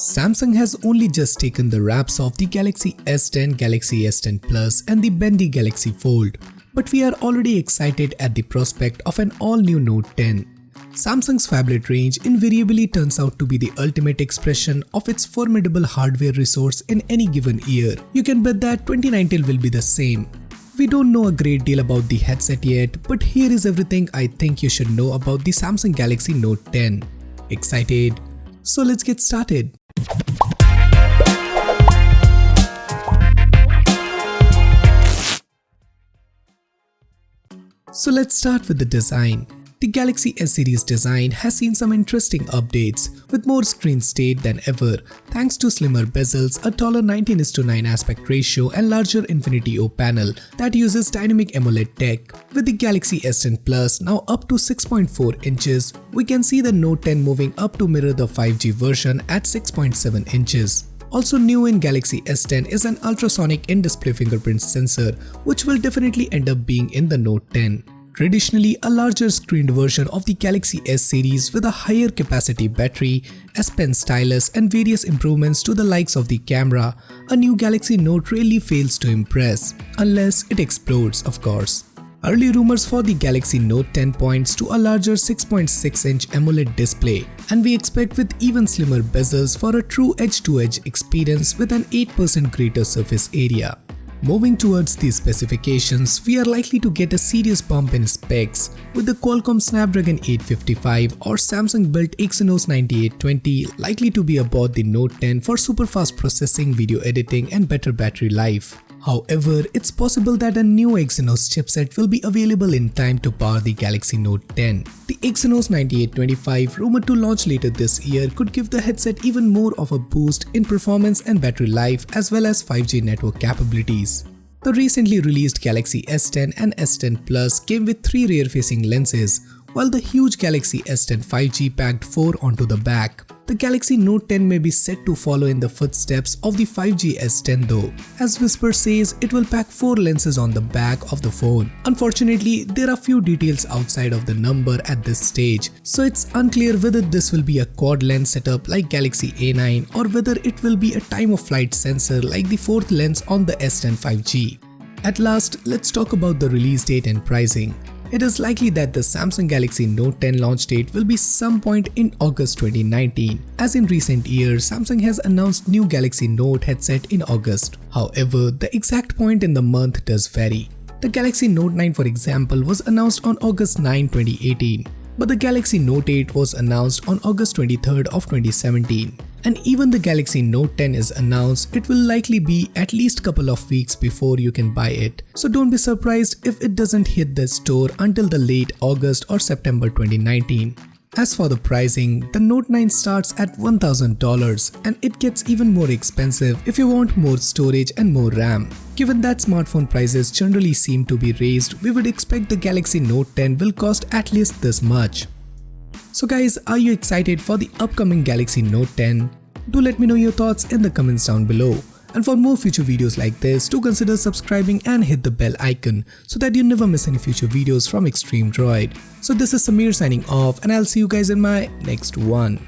Samsung has only just taken the wraps off the Galaxy S10, Galaxy S10 Plus and the bendy Galaxy Fold, but we are already excited at the prospect of an all-new Note 10. Samsung's phablet range invariably turns out to be the ultimate expression of its formidable hardware resource in any given year. You can bet that 2019 will be the same. We don't know a great deal about the headset yet, but here is everything I think you should know about the Samsung Galaxy Note 10. Excited? So let's get started. So let's start with the design. The Galaxy S series design has seen some interesting updates, with more screen state than ever thanks to slimmer bezels, a taller 19:9 aspect ratio and larger Infinity O panel that uses dynamic AMOLED tech. With the Galaxy S10 Plus now up to 6.4 inches, we can see the Note 10 moving up to mirror the 5G version at 6.7 inches. Also new in Galaxy S10 is an ultrasonic in-display fingerprint sensor, which will definitely end up being in the Note 10. Traditionally, a larger screened version of the Galaxy S series with a higher capacity battery, S Pen stylus and various improvements to the likes of the camera, a new Galaxy Note really fails to impress, unless it explodes of course. Early rumors for the Galaxy Note 10 points to a larger 6.6-inch AMOLED display, and we expect with even slimmer bezels for a true edge-to-edge experience with an 8% greater surface area. Moving towards these specifications, we are likely to get a serious bump in specs with the Qualcomm Snapdragon 855 or Samsung-built Exynos 9820 likely to be aboard the Note 10 for super fast processing, video editing and better battery life. However, it's possible that a new Exynos chipset will be available in time to power the Galaxy Note 10. The Exynos 9825, rumored to launch later this year, could give the headset even more of a boost in performance and battery life as well as 5G network capabilities. The recently released Galaxy S10 and S10 Plus came with 3 rear-facing lenses, while the huge Galaxy S10 5G packed 4 onto the back. The Galaxy Note 10 may be set to follow in the footsteps of the 5G S10 though, as Whisper says it will pack 4 lenses on the back of the phone. Unfortunately, there are few details outside of the number at this stage, so it's unclear whether this will be a quad lens setup like Galaxy A9 or whether it will be a time of flight sensor like the 4th lens on the S10 5G. At last, let's talk about the release date and pricing. It is likely that the Samsung Galaxy Note 10 launch date will be some point in August 2019. As in recent years, Samsung has announced new Galaxy Note headset in August. However, the exact point in the month does vary. The Galaxy Note 9, for example, was announced on August 9, 2018, but the Galaxy Note 8 was announced on August 23rd of 2017. And even the Galaxy Note 10 is announced, it will likely be at least couple of weeks before you can buy it. So don't be surprised if it doesn't hit the store until the late August or September 2019. As for the pricing, the Note 9 starts at $1,000 and it gets even more expensive if you want more storage and more RAM. Given that smartphone prices generally seem to be raised, we would expect the Galaxy Note 10 will cost at least this much. So guys, are you excited for the upcoming Galaxy Note 10? Do let me know your thoughts in the comments down below. And for more future videos like this, do consider subscribing and hit the bell icon so that you never miss any future videos from Extreme Droid. So this is Samir signing off and I'll see you guys in my next one.